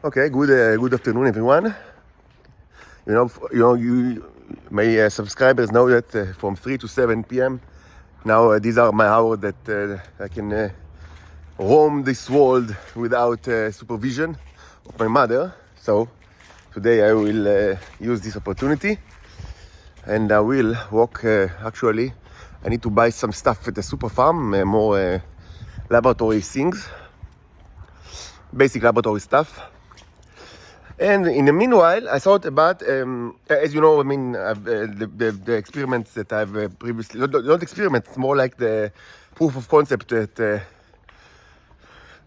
Okay, good afternoon, everyone. My subscribers know that from 3 to 7 p.m. now these are my hours that I can roam this world without supervision of my mother. So today I will use this opportunity and I will walk. Actually, I need to buy some stuff at the super farm, more laboratory things, basic laboratory stuff. And in the meanwhile, I thought about, as you know, the experiments that I've previously, not experiments, more like the proof of concept that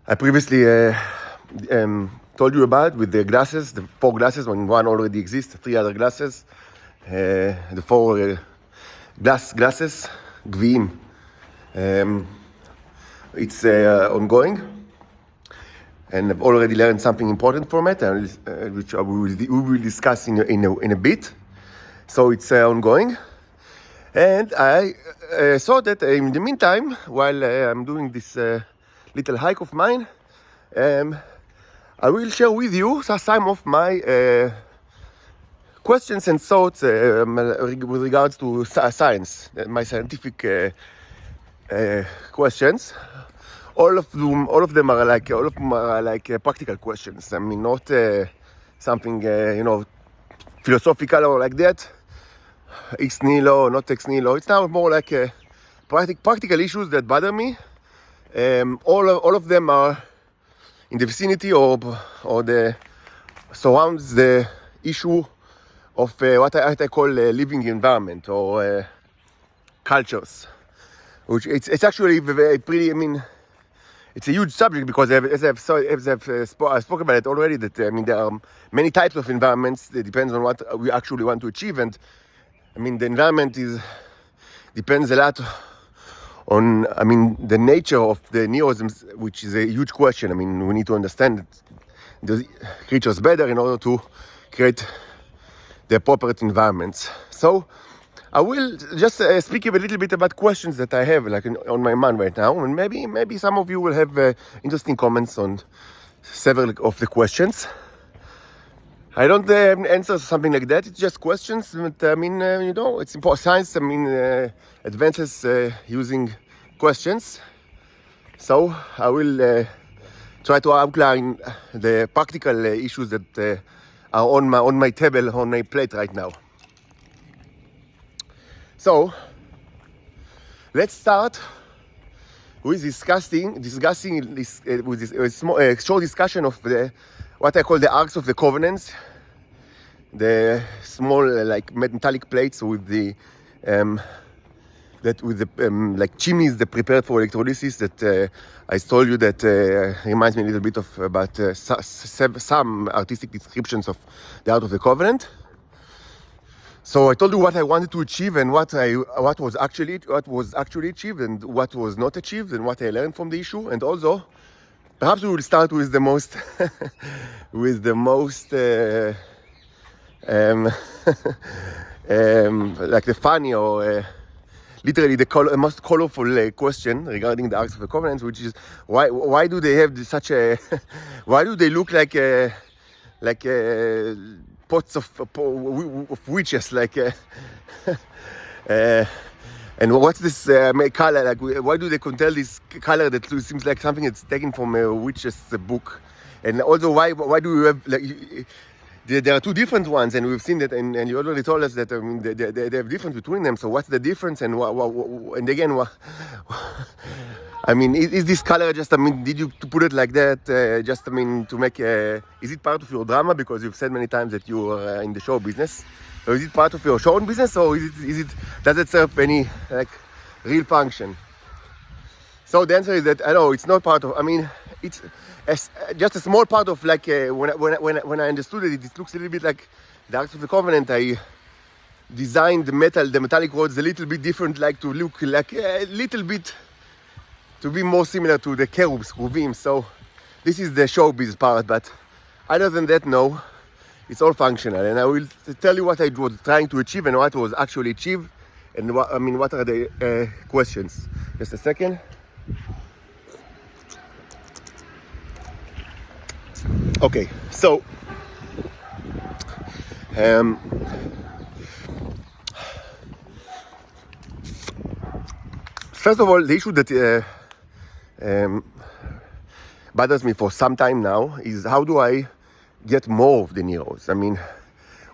I previously told you about with the glasses, the 4 glasses, when one already exists, 3 other glasses, the 4 glasses, gvim. It's ongoing. And I've already learned something important from it, which we will discuss in a bit. So it's ongoing. And I thought that in the meantime, while I'm doing this little hike of mine, I will share with you some of my questions and thoughts with regards to science, my scientific questions. All of them are like practical questions. I mean, not something philosophical or like that. Ex nihilo, not ex nihilo. It's now more like practical issues that bother me. All of them are in the vicinity or the surrounds the issue of what I call living environment or cultures, which it's actually pretty. I mean, it's a huge subject because as I've spoken about it already, that there are many types of environments. It depends on what we actually want to achieve, and the environment depends a lot on the nature of the neoisms, which is a huge question. We need to understand the creatures better in order to create the appropriate environments. So I will just speak a little bit about questions that I have on my mind right now, and maybe some of you will have interesting comments on several of the questions. I don't answer something like that. It's just questions. But, it's important. Science advances using questions. So I will try to outline the practical issues that are on my table, on my plate right now. So let's start with discussing this with this small short discussion of what I call the arcs of the covenants, the small metallic plates with the like chimneys that prepared for electrolysis. That I told you that reminds me a little bit of about some artistic descriptions of the art of the covenant. So I told you what I wanted to achieve and what was actually achieved and what was not achieved and what I learned from the issue. And also, perhaps we will start with the most like the funny or literally the most colorful question regarding the Arks of the Covenants, which is why do they have such a why do they look like pots of witches, and what's this color? Why do they tell this color that seems like something that's taken from a witch's book? And also, why do you have there are 2 different ones, and we've seen that, and you already told us that they have difference between them. So what's the difference? And again, is this color just, did you put it like that to make is it part of your drama? Because you've said many times that you are in the show business. So is it part of your show business, or does it serve any real function? So the answer is that I know it's not part of, it's just a small part of when I understood it, it looks a little bit like the Arks of the Covenant. I designed the metallic rods a little bit different, to look like a little bit, to be more similar to the cherubs, gvim. So this is the showbiz part, but other than that, no, it's all functional. And I will tell you what I was trying to achieve and what was actually achieved, and what are the questions. Just a second. Okay, so um, first of all, the issue that bothers me for some time now is how do I get more of the Neros? I mean,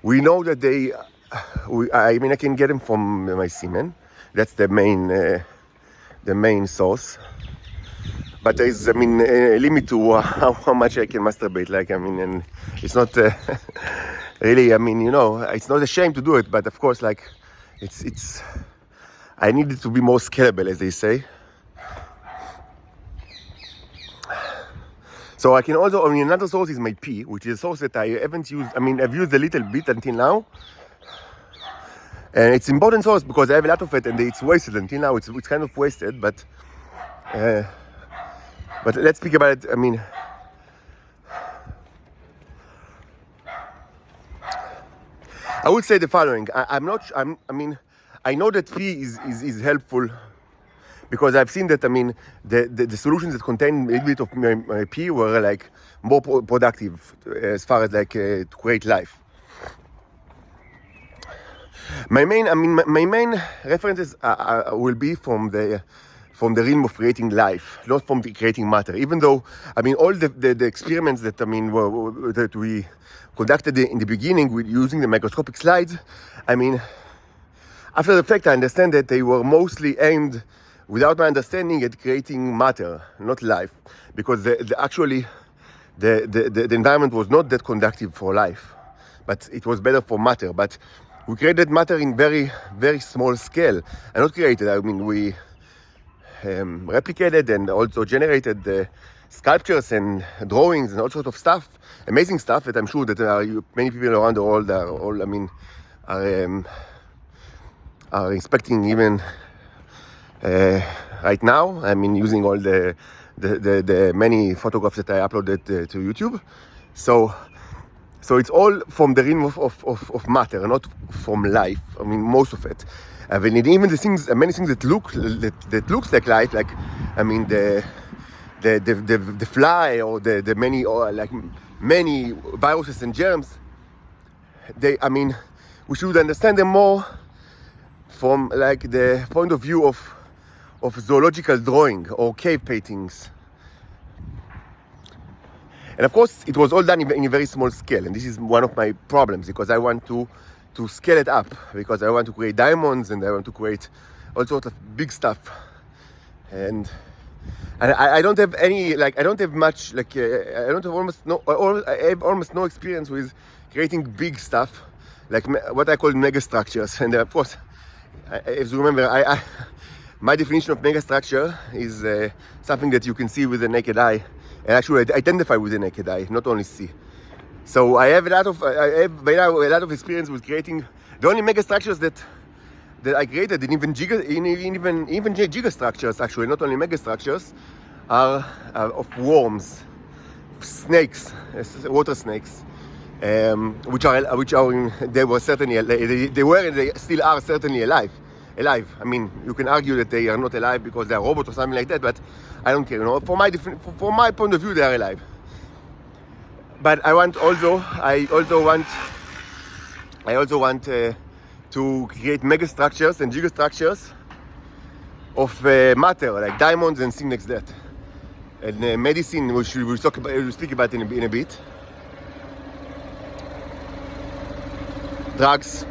we know that I can get them from my semen. That's the main source. But there is, a limit to how much I can masturbate. And it's not really. It's not a shame to do it. But of course, it's. I need it to be more scalable, as they say. So I can also. Another source is my pee, which is a source that I haven't used. I've used a little bit until now. And it's an important source because I have a lot of it, and it's wasted until now. It's kind of wasted, but let's speak about it. I would say the following. I know that pee is helpful because I've seen that. The solutions that contain a little bit of my pee were more productive as far as to create life. My main references will be from the realm of creating life, not from the creating matter. Even though all the experiments that that we conducted in the beginning with using the microscopic slides, after the fact I understand that they were mostly aimed, without my understanding, at creating matter, not life, because the environment was not that conducive for life, but it was better for matter. But we created matter in very, very small scale, and not created. We replicated and also generated sculptures and drawings and all sorts of stuff, amazing stuff that I'm sure that many people around the world are inspecting even right now. Using all the many photographs that I uploaded to YouTube. So it's all from the realm of matter, not from life. Most of it. Even the things, many things that looks like life, the fly or the many viruses and germs. We should understand them more from the point of view of zoological drawing or cave paintings. And of course, it was all done in a very small scale, and this is one of my problems because I want to scale it up because I want to create diamonds and I want to create all sorts of big stuff. And I don't have any I don't have much I have almost no experience with creating big stuff what I call mega structures. And of course, as you remember, my definition of mega structure is something that you can see with the naked eye. And actually identify with the naked eye, not only see. So I have a lot of experience with creating the only mega structures that I created, even giga structures, actually, not only mega structures, are of worms, snakes, water snakes, which they were certainly they still are certainly alive. You can argue that they are not alive because they are robots or something like that, but I don't care. From my point of view, they are alive. But I also want to create mega structures and giga structures of matter, like diamonds and things like that. And medicine, which we'll speak about in a bit. Drugs.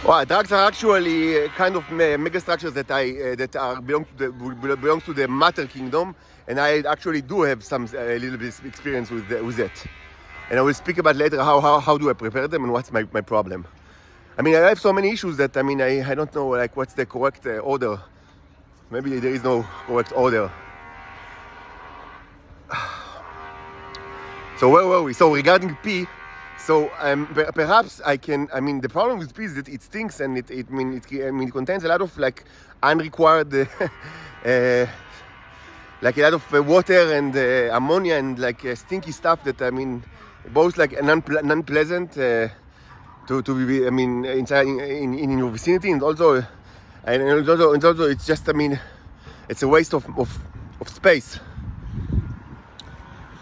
Drugs are actually kind of mega structures that belong to the matter kingdom, and I actually do have a little bit of experience with that. And I will speak about later how do I prepare them and what's my problem. I have so many issues that I don't know what's the correct order. Maybe there is no correct order. So where were we? So regarding pee. So perhaps I can. The problem with pee is that it stinks and it contains a lot of unrequired, a lot of water and ammonia and stinky stuff that both unpleasant to be inside in your vicinity, and also it's just it's a waste of space.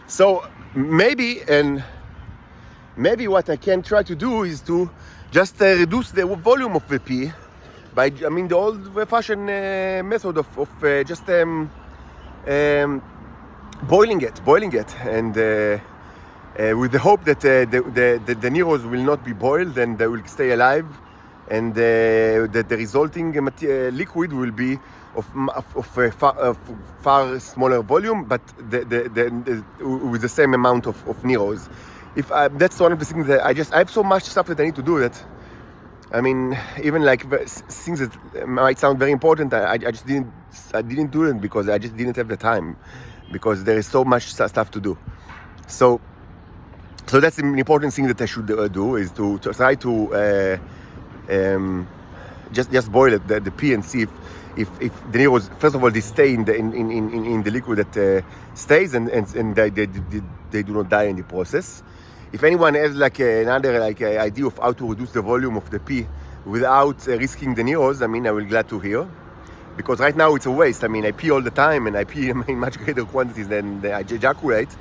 So maybe what I can try to do is to just reduce the volume of the P by, I mean, the old-fashioned method of just boiling it, and with the hope that the Neros will not be boiled and they will stay alive, and that the resulting liquid will be of far smaller volume, but with the same amount of Neros. That's one of the things that I have so much stuff that I need to do that, I mean, even like things that might sound very important, I didn't do it because I just didn't have the time, because there is so much stuff to do. So that's an important thing that I should do, is to try to just boil it, the pea, and see if the Neros, first of all, they stay in the liquid that stays, and they do not die in the process. If anyone has like another idea of how to reduce the volume of the pea without risking the Neros, I mean, I will be glad to hear, because right now it's a waste. I mean, I pee all the time, and I pee in much greater quantities than I ejaculate.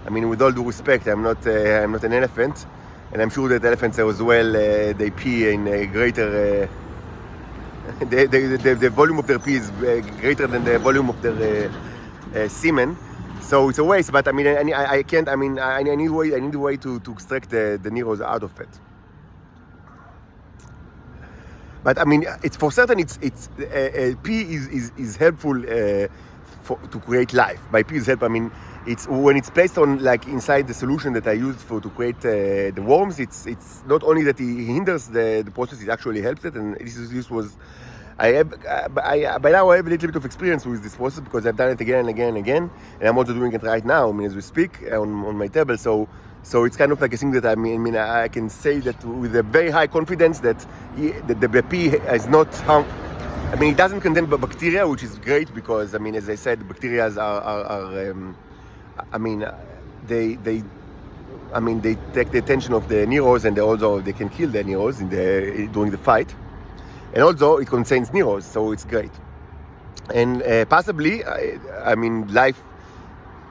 I mean, with all due respect, I'm not an elephant, and I'm sure that elephants as well, they pee in a greater. The volume of their pee is greater than the volume of their semen, so it's a waste. But I mean, I can't. I mean, I need a way to extract the Neros out of it. But I mean, it's for certain. Pee is helpful to create life. By pee is help, I mean, it's when it's placed on like inside the solution that I used to create the worms. It's not only that it hinders the process, it actually helps it. And this was, by now I have a little bit of experience with this process, because I've done it again and again and again, and I'm also doing it right now. I mean, as we speak on my table. So it's kind of like a thing that I can say that with a very high confidence that the pee is not harm. I mean, it doesn't contain bacteria, which is great, because I mean, as I said, bacteria are I mean, they take the attention of the Neros, and they can kill the Neros during the fight. And also, it contains Neros, so it's great. And possibly, I mean, life,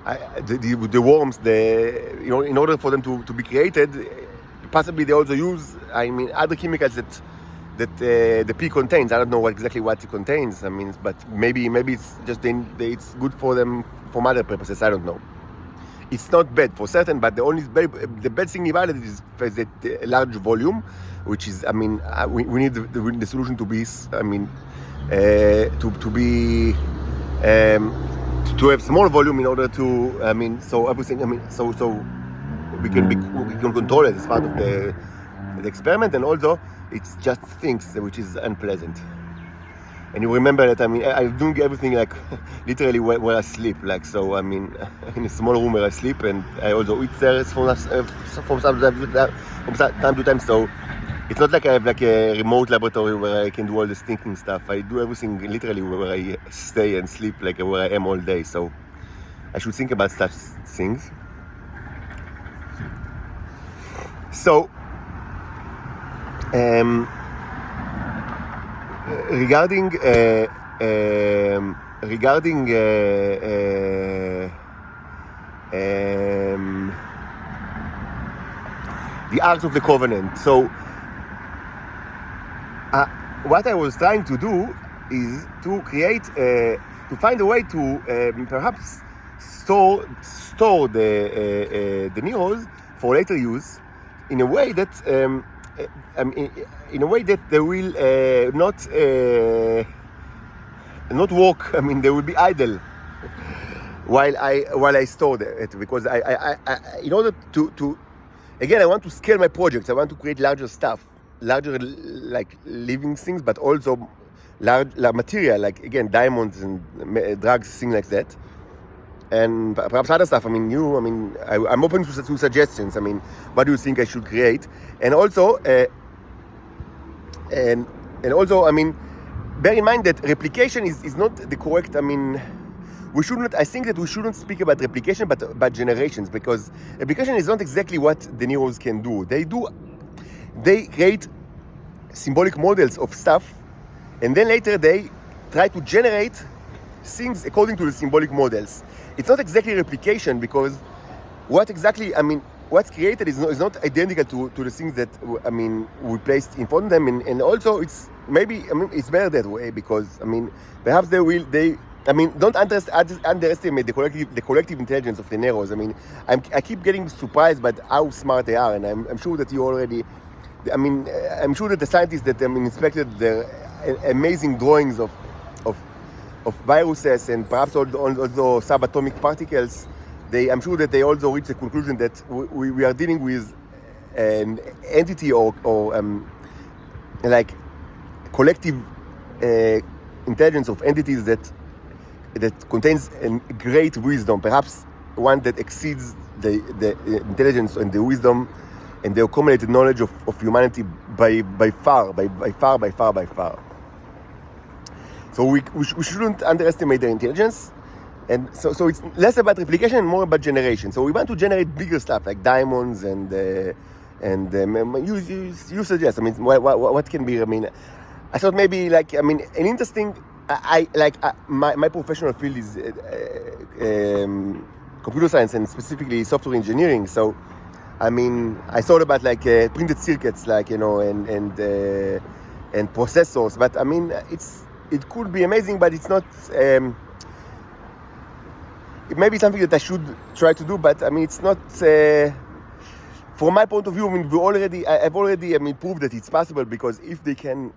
the worms, in order for them to be created, possibly they also use, I mean, other chemicals that the pea contains. I don't know exactly what it contains. I mean, but maybe it's just it's good for them from other purposes. I don't know. It's not bad for certain, but the bad thing about it is the large volume, which is, I mean, we need the solution to be, I mean, to have small volume in order to, I mean, so everything, I mean, so we can control it as part of the experiment, and also it's just things which is unpleasant. And you remember that, I mean, I'm doing everything like literally where I sleep, like, so, I mean, in a small room where I sleep, and I also eat there from time to time, so it's not like I have like a remote laboratory where I can do all this thinking stuff. I do everything literally where I stay and sleep, like where I am all day, so I should think about such things. So, regarding the Ark of the Covenant. So what I was trying to do is to find a way to perhaps store the Neros for later use in a way that they will not work. I mean, they will be idle while I store it, because I in order to again, I want to scale my projects. I want to create larger stuff, larger like living things, but also large material, like again diamonds and drugs, things like that. And perhaps other stuff. I mean, I'm open to suggestions. I mean, what do you think I should create? And also, I mean, bear in mind that replication is not the correct. I mean, I think that we shouldn't speak about replication, but about generations, because replication is not exactly what the Neros can do. They create symbolic models of stuff, and then later they try to generate things according to the symbolic models. It's not exactly replication, because what's created is not identical to the things that we placed in front of them, and also it's better that way, because perhaps don't underestimate the collective intelligence of the Neros. I keep getting surprised by how smart they are, and I'm sure that you already. I'm sure that the scientists that inspected their amazing drawings of viruses and perhaps also subatomic particles, I'm sure that they also reached the conclusion that we are dealing with an entity or like collective intelligence of entities that contains a great wisdom, perhaps one that exceeds the intelligence and the wisdom and the accumulated knowledge of humanity by far. So we shouldn't underestimate their intelligence. And so it's less about replication and more about generation. So we want to generate bigger stuff like diamonds and you suggest. What can be? I thought maybe an interesting. My professional field is computer science and specifically software engineering. So I thought about printed circuits, and processors. But it could be amazing, but it's not. It may be something that I should try to do, but it's not. From my point of view, I've already proved that it's possible, because if they can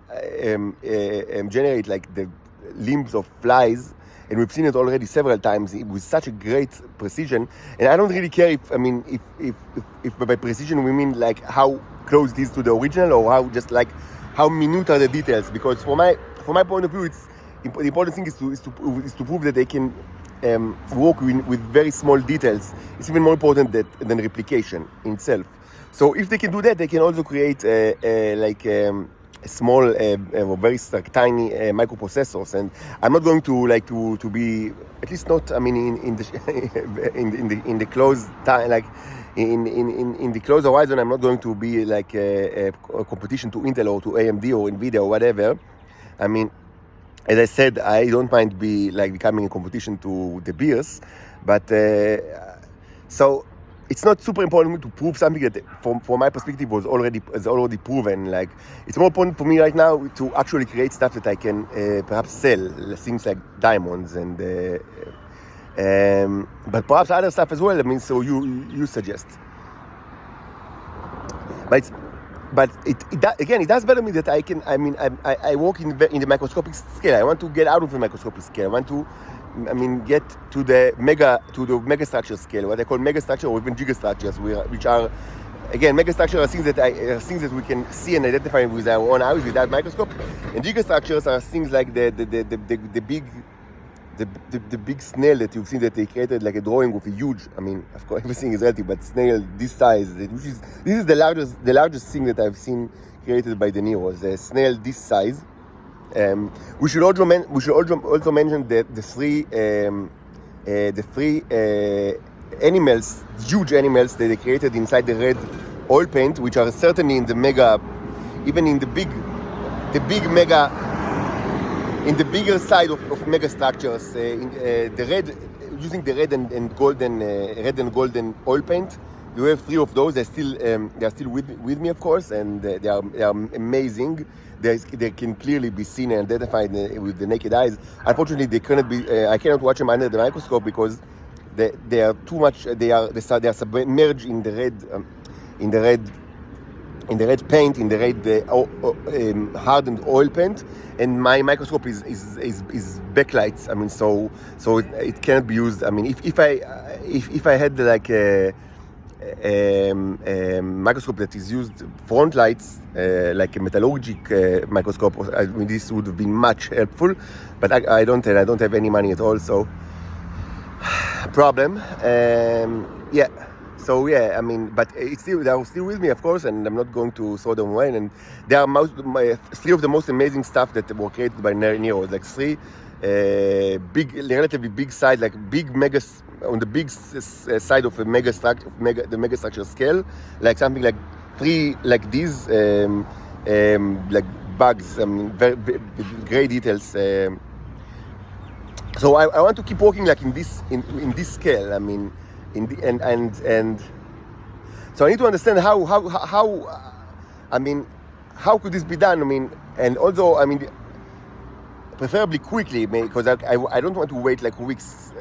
generate the limbs of flies, and we've seen it already several times with such a great precision, and I don't really care if by precision we mean how close it is to the original, or how minute are the details, because from my point of view, the important thing is to prove that they can work with very small details. It's even more important than replication in itself. So if they can do that, they can also create a small, very tiny microprocessors. And I'm not going to be, at least not. In the close time, in the close horizon, I'm not going to be a competition to Intel or to AMD or Nvidia or whatever. As I said, I don't mind becoming a competition to the beers, but so it's not super important to prove something that, from my perspective, is already proven. It's more important for me right now to actually create stuff that I can perhaps sell, things like diamonds and but perhaps other stuff as well. So you suggest, but it does better me that I can. I work in the microscopic scale. I want to get out of the microscopic scale. I want to, get to the megastructure scale, what I call megastructure or even gigastructures, which are, again, megastructure are things that we can see and identify with our own eyes without microscope, and gigastructures are things like the big snail that you've seen, that they created a drawing of a huge. Of course, everything is relative, but snail this size, this is the largest thing that I've seen created by the Neros. A snail this size. We should also mention that the three animals, huge animals that they created inside the red oil paint, which are certainly in the mega, even in the mega. In the bigger side of mega structures, using the red and golden oil paint, you have three of those. They're still with me, of course, and they are amazing. They can clearly be seen and identified with the naked eyes. Unfortunately, they cannot be. I cannot watch them under the microscope because they are too much. They are submerged in the red paint, in the red hardened oil paint, and my microscope is backlights. So it cannot be used. If I had microscope that is used front lights, like a metallurgic microscope, this would have been much helpful. But I don't have any money at all, so problem. Yeah. So yeah, but they are still with me, of course, and I'm not going to throw them away. And they are three of the most amazing stuff that were created by Neros, three relatively big side, big megas on the big side of the megastructure scale, something like three these bugs, very, very great details. So I want to keep working like in this scale. I mean, and so I need to understand how I mean, how could this be done? I mean, and also I mean, preferably quickly, because I don't want to wait like weeks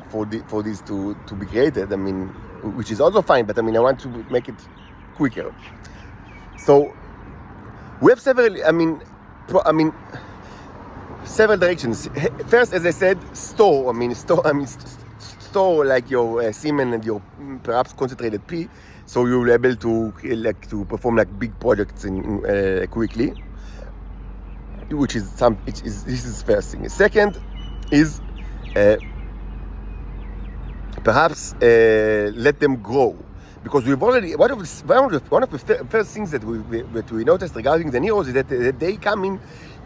for this to be created. I mean, which is also fine, but I mean I want to make it quicker. So we have several. I mean, several directions. First, as I said, store store like your semen and your perhaps concentrated pee, so you'll be able to perform like big projects in quickly. Which is this is first thing. Second is perhaps let them grow, because we've already one of the first things that we noticed regarding the Neros is that they come in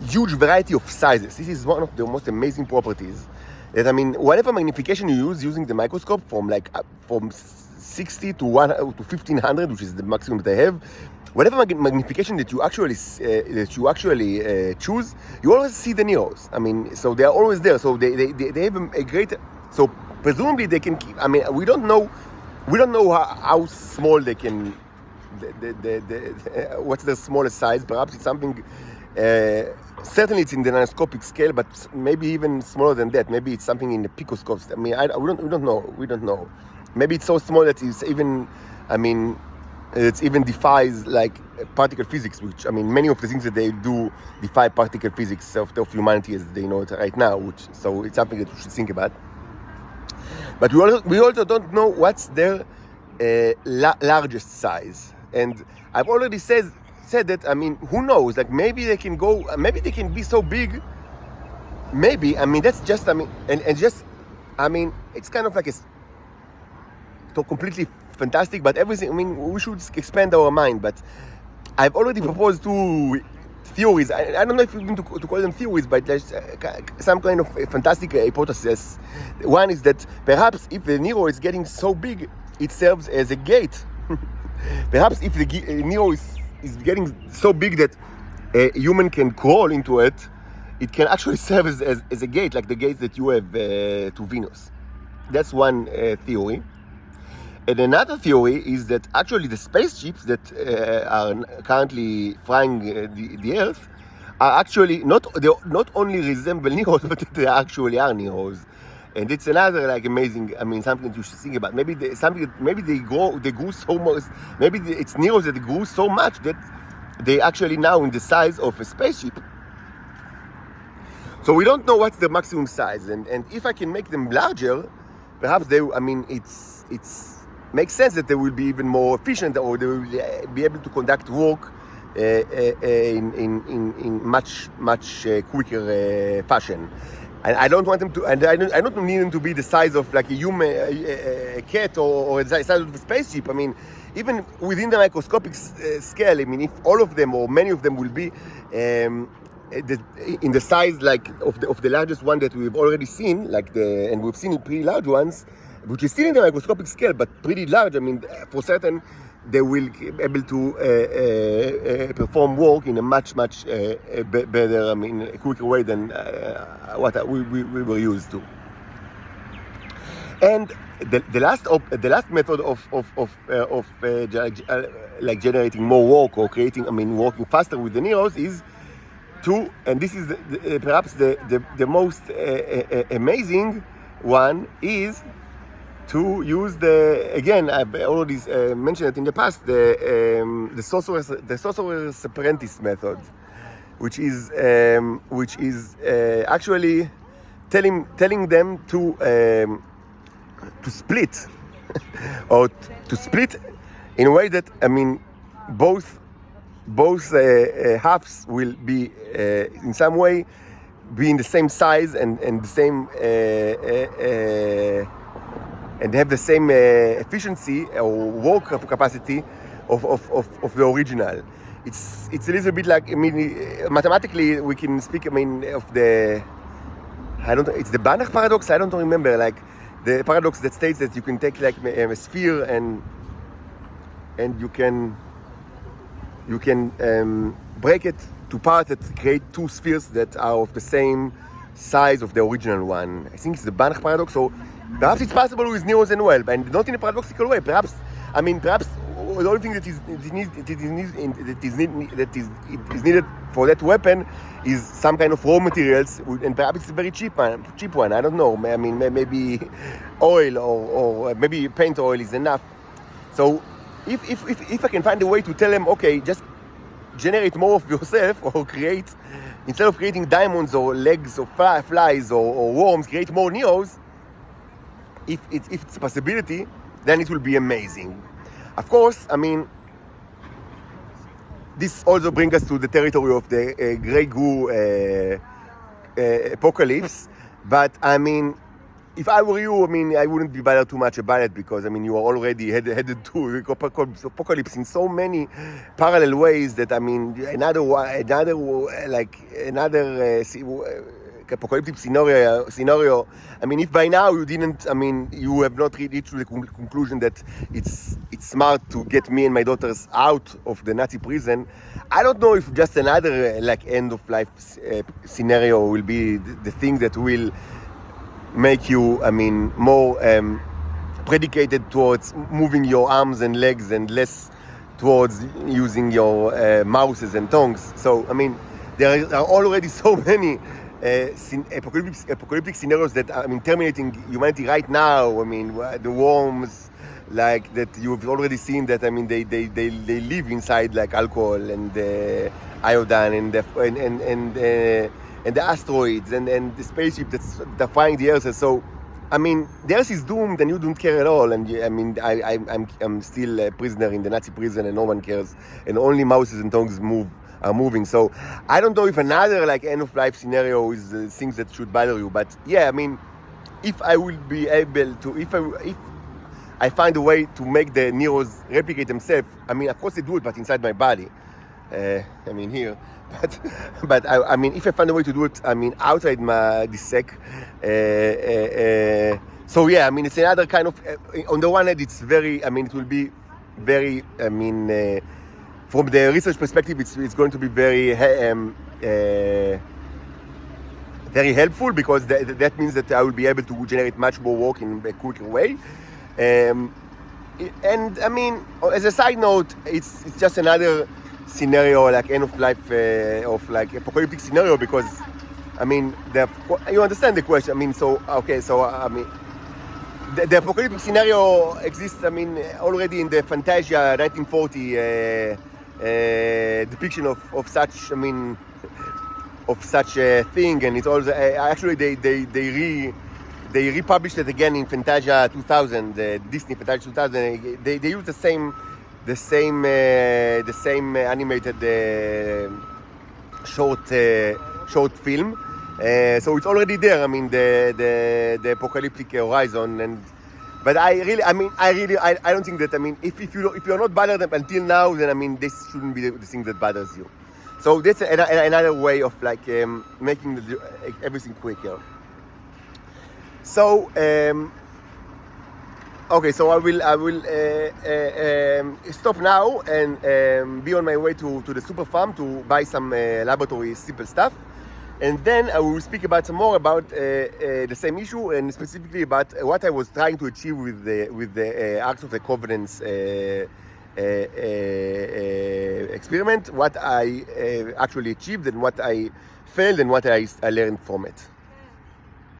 huge variety of sizes. This is one of the most amazing properties. That I mean, whatever magnification you use using the microscope, from 60 to 1500, which is the maximum that I have. Whatever magnification that you actually choose, you always see the Neros. I mean, so they are always there. So they have a great. So presumably they can keep. I mean, we don't know how small they can. What's the smallest size? Perhaps it's something. Certainly it's in the nanoscopic scale, but maybe even smaller than that. Maybe it's something in the picoscopes. I mean, we don't know. Maybe it's so small that it's even. I mean. It even defies like particle physics, which I mean, many of the things that they do defy particle physics of humanity as they know it right now. So it's something that we should think about. But we also don't know what's their largest size, and I've already said that. I mean, who knows? Like maybe they can go. Maybe they can be so big. Maybe I mean that's just. I mean and just. I mean it's kind of like completely fantastic, but everything. I mean, we should expand our mind. But I've already proposed two theories. I don't know if you mean to call them theories, but there's some kind of fantastic hypothesis. One is that perhaps if the Nero is getting so big, it serves as a gate. Perhaps if the Nero is getting so big that a human can crawl into it, it can actually serve as a gate, like the gates that you have to Venus. That's one theory. And another theory is that actually the spaceships that are currently flying the Earth are actually they not only resemble Neros, but they actually are Neros. And it's another like amazing. I mean, something that you should think about. Maybe they grew so much. Maybe it's Neros that grew so much that they actually now in the size of a spaceship. So we don't know what's the maximum size, and if I can make them larger, perhaps they. I mean, it's makes sense that they will be even more efficient, or they will be able to conduct work in much quicker fashion. And I don't want them to, and I don't need them to be the size of like a human, a cat, or the size of a spaceship. I mean, even within the microscopic scale, I mean, if all of them or many of them will be in the size like of the largest one that we've already seen, and we've seen pretty large ones, which is still in the microscopic scale, but pretty large. I mean, for certain, they will be able to perform work in a much better, I mean, a quicker way than what we were used to. And the last method of like generating more work or creating, I mean, working faster with the Neros is to, and this is perhaps the most amazing one, is to use Again, I've already mentioned it in the past, the Sorcerer's Apprentice method, which is actually telling them to split or to split in a way that, I mean, both halves will be in some way be in the same size and the same and have the same efficiency or work capacity of the original. It's a little bit like, I mean, mathematically we can speak, I mean, of it's the Banach paradox. I don't remember, like the paradox that states that you can take like a sphere and you can break it to parts that create two spheres that are of the same size of the original one. I think it's the Banach paradox. So perhaps it's possible with Neros and well, and not in a paradoxical way. Perhaps the only thing that is needed for that weapon is some kind of raw materials, and perhaps it's a very cheap one. I don't know. I mean, maybe oil or maybe paint oil is enough. So if I can find a way to tell them, okay, just generate more of yourself, or create, instead of creating diamonds or legs of flies or worms, create more Neos. If it's a possibility, then it will be amazing. Of course, I mean, this also brings us to the territory of the Grey Goo apocalypse. But I mean, if I were you, I mean, I wouldn't be bothered too much about it, because I mean, you are already headed to apocalypse in so many parallel ways that I mean, another apocalyptic scenario. I mean, if by now you have not reached to the conclusion that it's smart to get me and my daughters out of the Nazi prison, I don't know if just another end of life scenario will be the thing that will make you, I mean, more predicated towards moving your arms and legs and less towards using your mouths and tongues. So, I mean, there are already so many apocalyptic scenarios that are, I mean, terminating humanity right now. I mean, the worms, like that you've already seen that. I mean, they live inside like alcohol and iodine and the asteroids and the spaceship that's defying the Earth. So, I mean, the Earth is doomed and you don't care at all. And I mean, I'm still a prisoner in the Nazi prison and no one cares. And only mouses and tongues are moving. So I don't know if another end of life scenario is things that should bother you. But yeah, I mean, if I will be able to, if I find a way to make the Neros replicate themselves, I mean, of course they do it, but inside my body. I mean here. But I mean, if I find a way to do it, I mean, outside this sack. So yeah, I mean, it's another kind of. On the one hand, it's very. I mean, it will be very. I mean, from the research perspective, it's going to be very helpful, because that means that I will be able to generate much more work in a quicker way. And I mean, as a side note, it's just another scenario, like end of life of like apocalyptic scenario, because I mean, you understand the question. I mean, so okay, so I mean, the apocalyptic scenario exists. I mean, already in the Fantasia 1940 depiction of such. I mean, of such a thing, and it's also actually they republished it again in Fantasia 2000, Disney Fantasia 2000. They used the same animated short film. So it's already there. I mean, the apocalyptic horizon, but I don't think that. I mean, if you're not bothered until now, then I mean, this shouldn't be the thing that bothers you. So that's another way of like making everything quicker. So okay, so I will stop now and be on my way to the super farm to buy some laboratory simple stuff, and then I will speak about some more about the same issue, and specifically about what I was trying to achieve with the Arks of the Covenants experiment, what I actually achieved, and what I failed, and what I learned from it.